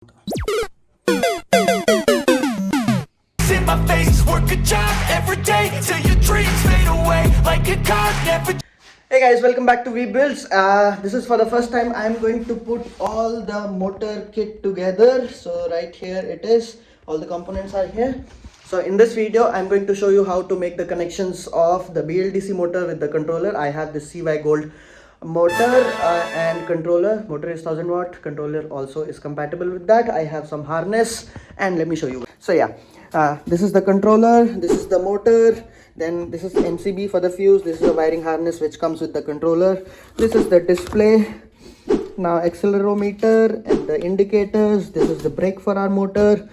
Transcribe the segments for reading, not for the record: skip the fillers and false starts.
In my face, work a job every day till your dreams fade away like a card never. Hey guys, welcome back to V-Builds. This is for the first time I'm going to put all the motor kit together. So right here it is, all the components are here. So in this video I'm going to show you how to make the connections of the BLDC motor with the controller. I have the CY Gold motor and controller. Motor is 1000 watt, controller also is compatible with that. I have some harness and let me show you. So yeah, this is the controller, this is the motor, then this is MCB for the fuse, this is a wiring harness which comes with the controller, this is the display, now accelerometer and the indicators, this is the brake for our motor,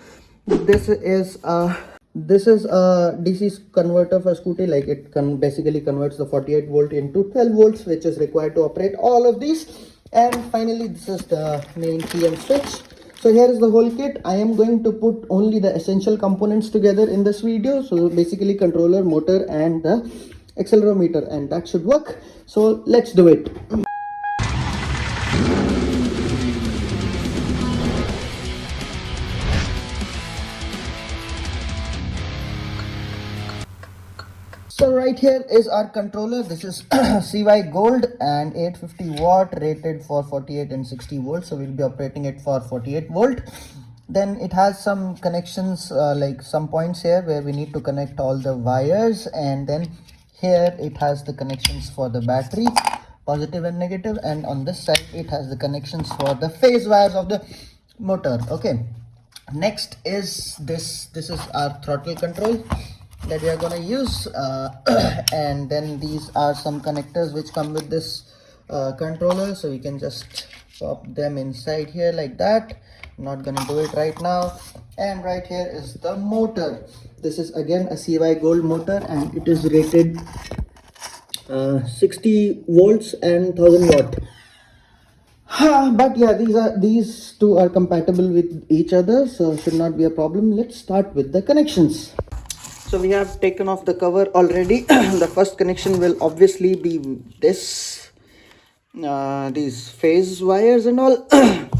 this is a DC converter for scooty, like it basically converts the 48 volt into 12 volts which is required to operate all of these. And finally this is the main PM switch. So here is the whole kit. I am going to put only the essential components together in this video. So basically controller, motor and the accelerometer, and that should work. So let's do it. So right here is our controller. This is CY Gold and 850 watt, rated for 48 and 60 volts. So we'll be operating it for 48 volt. Then it has some connections, like some points here where we need to connect all the wires, and then here it has the connections for the battery, positive and negative, and on this side it has the connections for the phase wires of the motor. Okay, next is this is our throttle control that we are going to use, and then these are some connectors which come with this controller, so we can just pop them inside here like that. I'm not going to do it right now. And right here is the motor. This is again a CY Gold motor and it is rated 60 volts and 1000 watt. But yeah, these two are compatible with each other, so should not be a problem. Let's start with the connections. So we have taken off the cover already. The first connection will obviously be this, these phase wires and all.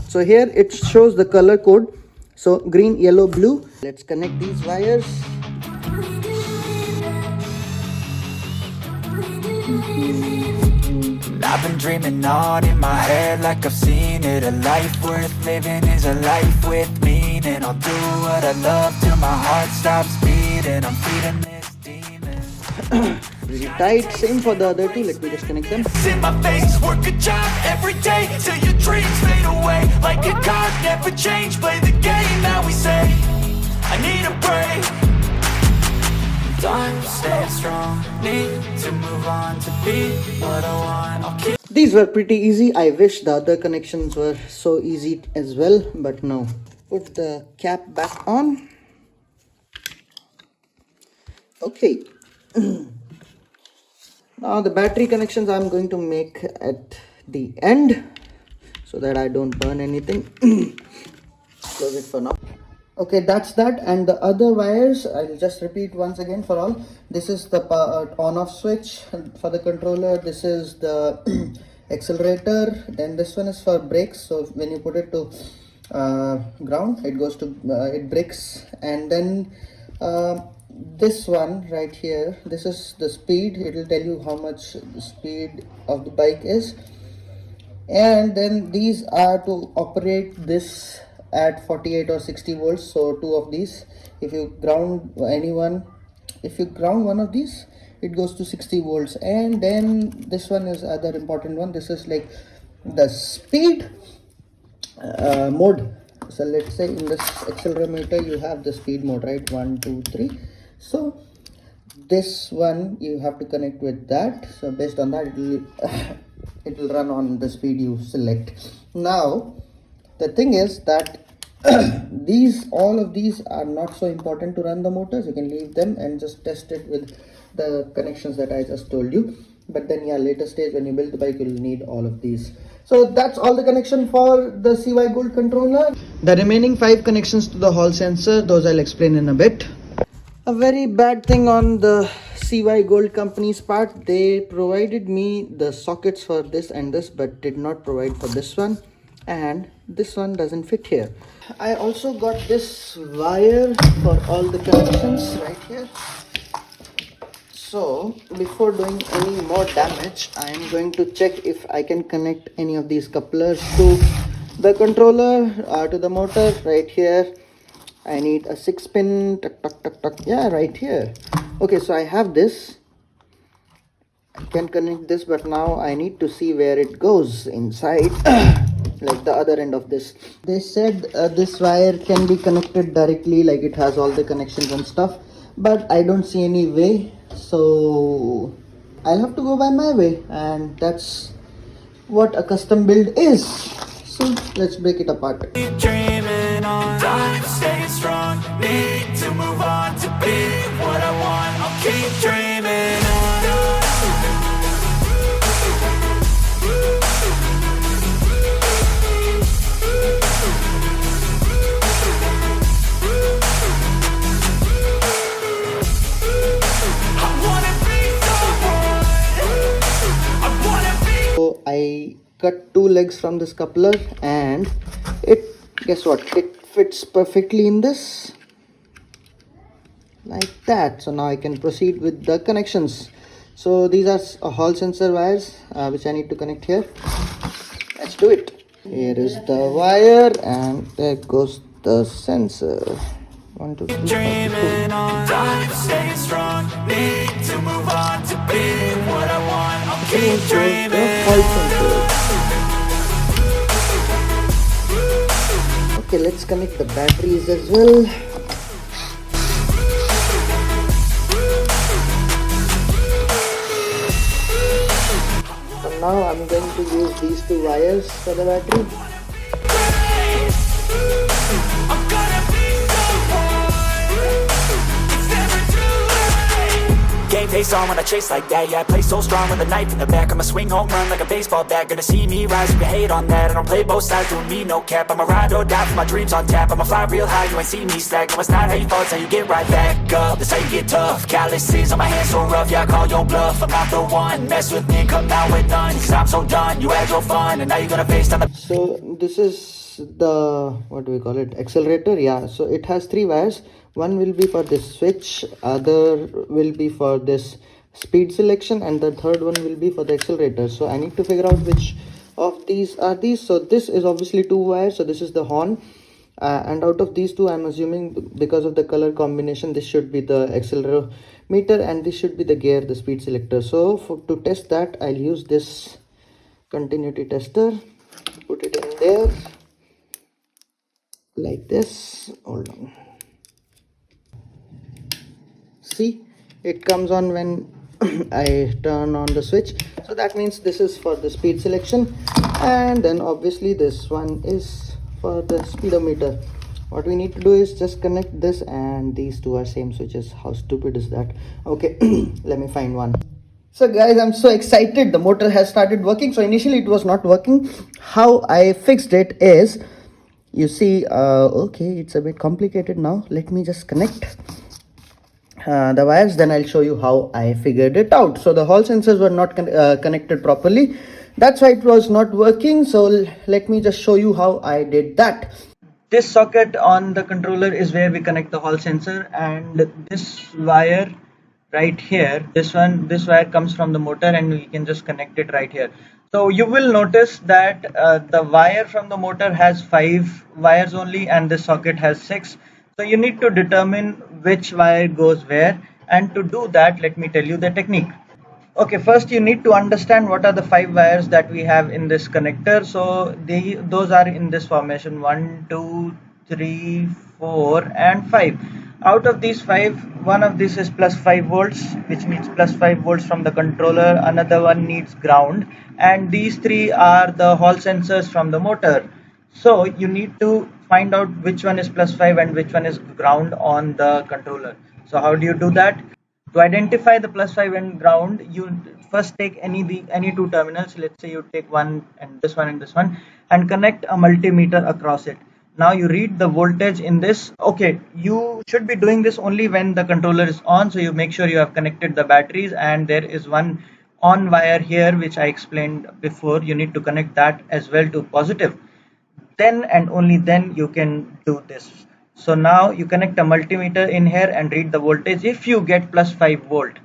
So here it shows the color code, so green, yellow, blue. Let's connect these wires. I've been dreaming on in my head like I've seen it. A life worth living is a life with meaning. I'll do what I love till my heart stops beating. I'm feeding this demon. Really tight. Same for the other two. Let me disconnect them. In my face, work a job every day till your dreams fade away like a card never change. Play the game that we say. I need a break. Time staying strong. Need to move on to be what I want. I'll keep. These were pretty easy. I wish the other connections were so easy as well, but no. Put the cap back on. Okay. Now the battery connections I'm going to make at the end so that I don't burn anything. Close it for now. Okay, that's that. And the other wires, I'll just repeat once again for all. This is the on-off switch for the controller. This is the accelerator. Then this one is for brakes. So when you put it to ground, it goes to it brakes. And then this one right here, this is the speed. It will tell you how much the speed of the bike is. And then these are to operate this at 48 or 60 volts. So two of these, if you ground one of these, it goes to 60 volts. And then this one is other important one. This is like the speed mode. So let's say in this accelerometer you have the speed mode, right? 1 2 3. So this one you have to connect with that. So based on that it will run on the speed you select. Now the thing is that all of these are not so important to run the motors. You can leave them and just test it with the connections that I just told you. But then yeah, later stage when you build the bike, you'll need all of these. So that's all the connection for the CY Gold controller. The remaining 5 connections to the hall sensor, those I'll explain in a bit. A very bad thing on the CY Gold company's part, they provided me the sockets for this and this, but did not provide for this one. And this one doesn't fit here. I also got this wire for all the connections right here. So before doing any more damage, I am going to check if I can connect any of these couplers to the controller or to the motor right here. I need a 6-pin, yeah, right here. Okay, so I have this. I can connect this, but now I need to see where it goes inside. Like the other end of this. They said this wire can be connected directly, like it has all the connections and stuff, but I don't see any way, so I'll have to go by my way, and that's what a custom build is. So let's break it apart. Keep dreaming on, I'm staying strong. Need to move on to be what I want. I'll keep dreaming on. So I cut 2 legs from this coupler, and it, guess what, it fits perfectly in this, like that. So now I can proceed with the connections. So these are Hall sensor wires which I need to connect here. Let's do it. Here is the wire, and there goes the sensor. 1 2 3 Dreaming on, I'm staying strong. Need to move on to be what I want. I'll keep dreaming. Okay, let's connect the batteries as well. So now I'm going to use these 2 wires for the battery. I'm gonna be someone. It's never too late. Game face on when I chase like that. Yeah, I play so strong with a knife in the back. I'ma swing home run like a baseball bat. Gonna see me rise, you can hate on that. I don't play both sides, doing me no cap. I'ma ride or die for my dreams on tap. I'ma fly real high, you ain't see me slack. No, it's not how you fall, it's how you get right back up. That's how you get tough. Calluses on my hands so rough, yeah, I call your bluff. I'm not the one, mess with me, come out with none. Cause I'm so done, you had your fun, and now you're gonna face down the... So this is the, what do we call it, accelerator. Yeah, so it has 3 wires. One will be for this switch, other will be for this speed selection, and the third one will be for the accelerator. So I need to figure out which of these are these. So this is obviously 2 wires, so this is the horn, and out of these 2, I'm assuming because of the color combination, this should be the accelerometer and this should be the gear, the speed selector. So to test that, I'll use this continuity tester, put it in there like this. Hold on, see, it comes on when I turn on the switch. So that means this is for the speed selection, and then obviously this one is for the speedometer. What we need to do is just connect this, and these 2 are same switches. How stupid is that? Okay, let me find one. So guys, I'm so excited, the motor has started working. So initially it was not working. How I fixed it is, you see, okay, it's a bit complicated now. Let me just connect the wires, then I'll show you how I figured it out. So the Hall sensors were not connected properly, that's why it was not working. So let me just show you how I did that. This socket on the controller is where we connect the Hall sensor, and this wire right here, this wire comes from the motor, and we can just connect it right here. So you will notice that the wire from the motor has 5 wires only, and this socket has 6. So you need to determine which wire goes where, and to do that, let me tell you the technique. Okay, first you need to understand what are the 5 wires that we have in this connector. So those are in this formation: 1 2 3 4 and 5. Out of these 5, one of these is plus 5 volts, which needs plus 5 volts from the controller. Another one needs ground, and these 3 are the Hall sensors from the motor. So you need to find out which one is plus 5 and which one is ground on the controller. So how do you do that? To identify the plus 5 and ground, you first take any 2 terminals. Let's say you take one and this one, and connect a multimeter across it. Now you read the voltage in this. Okay, you should be doing this only when the controller is on, so you make sure you have connected the batteries, and there is one on wire here which I explained before. You need to connect that as well to positive. then and only then you can do this. So now you connect a multimeter in here and read the voltage. If you get plus 5 volt,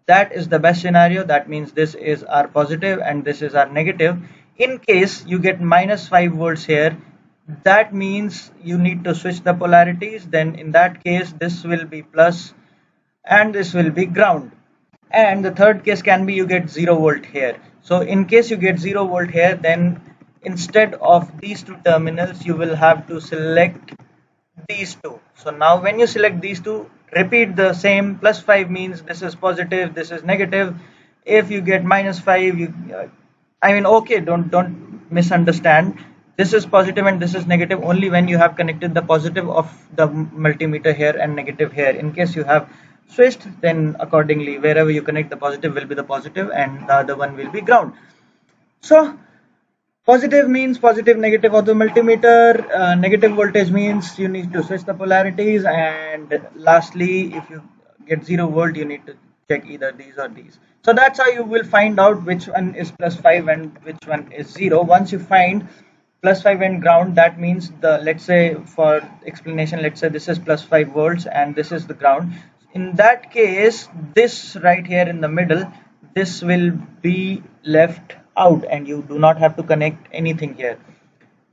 that is the best scenario. That means this is our positive and this is our negative. In case you get minus 5 volts here, that means you need to switch the polarities. Then in that case, this will be plus and this will be ground. And the third case can be you get 0 volt here. So in case you get 0 volt here, then instead of these two terminals, you will have to select these two. So now when you select these two, repeat the same. Plus 5 means this is positive, this is negative. If you get minus 5, okay, don't misunderstand. This is positive and this is negative only when you have connected the positive of the multimeter here and negative here. In case you have switched, then accordingly wherever you connect the positive will be the positive and the other one will be ground. So positive means positive, negative of the multimeter. Negative voltage means you need to switch the polarities. And lastly, if you get 0 volt, you need to check either these or these. So that's how you will find out which one is plus 5 and which one is 0. Once you find plus 5 and ground, that means let's say for explanation, let's say this is plus 5 volts and this is the ground. In that case, this right here in the middle, this will be left out and you do not have to connect anything here.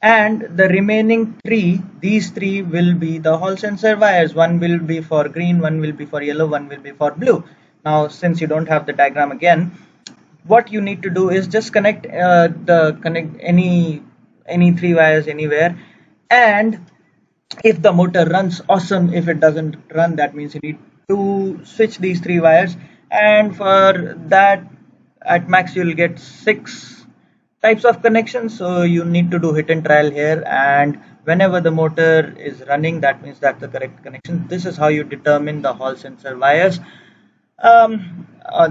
And the remaining three, these three will be the hall sensor wires. One will be for green, one will be for yellow, one will be for blue. Now since you don't have the diagram again, what you need to do is just connect any three wires anywhere. And if the motor runs, awesome. If it doesn't run, that means you need to switch these three wires. And for that, at max you'll get 6 types of connections. So you need to do hit and trial here, and whenever the motor is running, that means that's the correct connection. This is how you determine the hall sensor wires.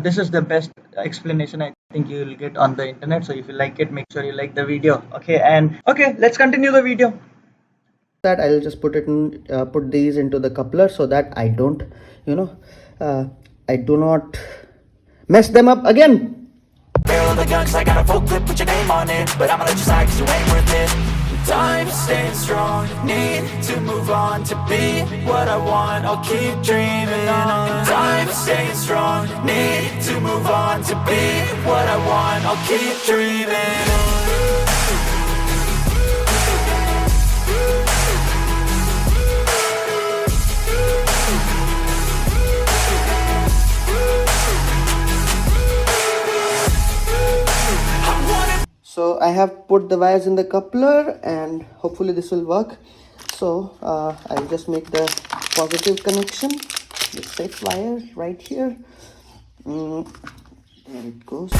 This is the best explanation I think you will get on the internet. So if you like it, make sure you like the video. Okay, let's continue the video. That I'll just put these into the coupler so that I don't I do not mess them up again. Barrel of the gun, 'cause I got a full clip, put your name on it. But I'ma let you slide, 'cause you ain't worth it. Time staying strong, need to move on to be what I want. I'll keep dreaming on. Time staying strong, need to move on to be what I want. I'll keep dreaming on. So I have put the wires in the coupler and hopefully this will work. So I'll just make the positive connection, the safe wire right here. There it goes.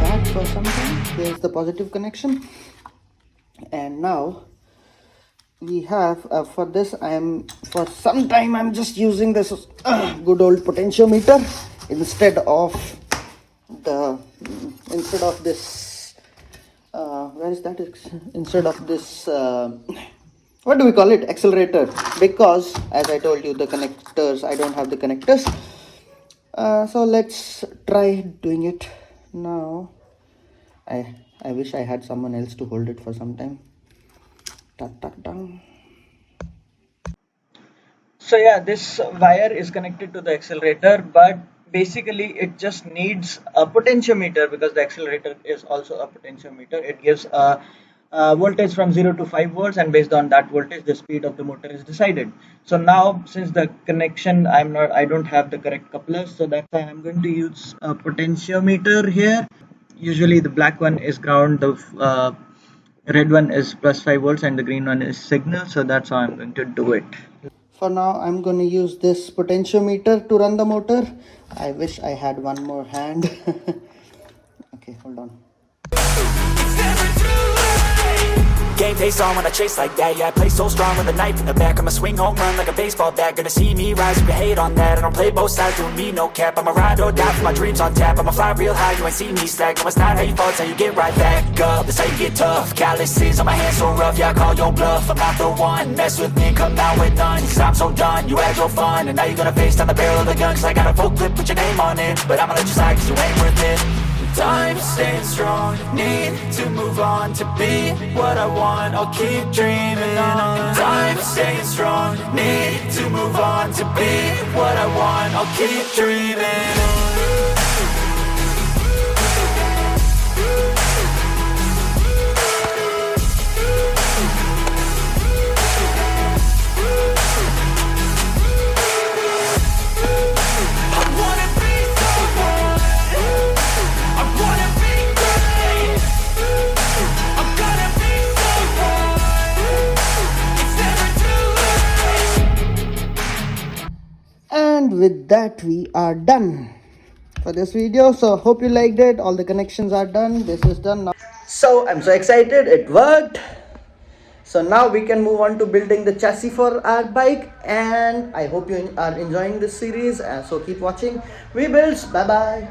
Back for something. Here's the positive connection. And now we have for this for some time I'm just using this good old potentiometer instead of this where is that, instead of this what do we call it, accelerator, because as I told you, the connectors, I don't have the connectors. So let's try doing it now. I wish I had someone else to hold it for some time. So yeah, this wire is connected to the accelerator, but basically it just needs a potentiometer, because the accelerator is also a potentiometer. It gives a voltage from 0 to 5 volts, and based on that voltage the speed of the motor is decided. So now, since the connection I don't have the correct couplers, so that's why I'm going to use a potentiometer here. Usually the black one is ground, the red one is plus 5 volts, and the green one is signal. So that's how I'm going to do it. For now I'm going to use this potentiometer to run the motor. I wish I had one more hand. Okay, hold on. game face on when I chase like that. Yeah, I play so strong with a knife in the back. I'ma swing home run like a baseball bat. Gonna see me rise, you can hate on that. I don't play both sides, doing me no cap. I'ma ride or die for my dreams on tap. I'ma fly real high, you ain't see me slack. No, it's not how you fall, it's how you get right back up. That's how you get tough. Calluses on my hands so rough, yeah, I call your bluff. I'm not the one, mess with me, come out with none. Cause I'm so done, you had your fun. And now you're gonna face down the barrel of the gun. Cause I got a full clip, put your name on it. But I'ma let you slide cause you ain't worth it. Time staying strong, need to move on to be what I want, I'll keep dreaming on. Time staying strong, need to move on to be what I want, I'll keep dreaming on. And with that we are done for this video. So hope you liked it. All the connections are done, this is done now. So I'm so excited, it worked. So now we can move on to building the chassis for our bike, and I hope you are enjoying this series, so keep watching We Builds. Bye bye.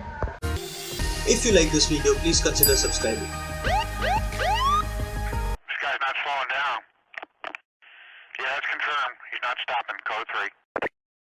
If you like this video, please consider subscribing. This guy's not slowing down. Yeah, that's confirmed. He's not stopping. Code 3.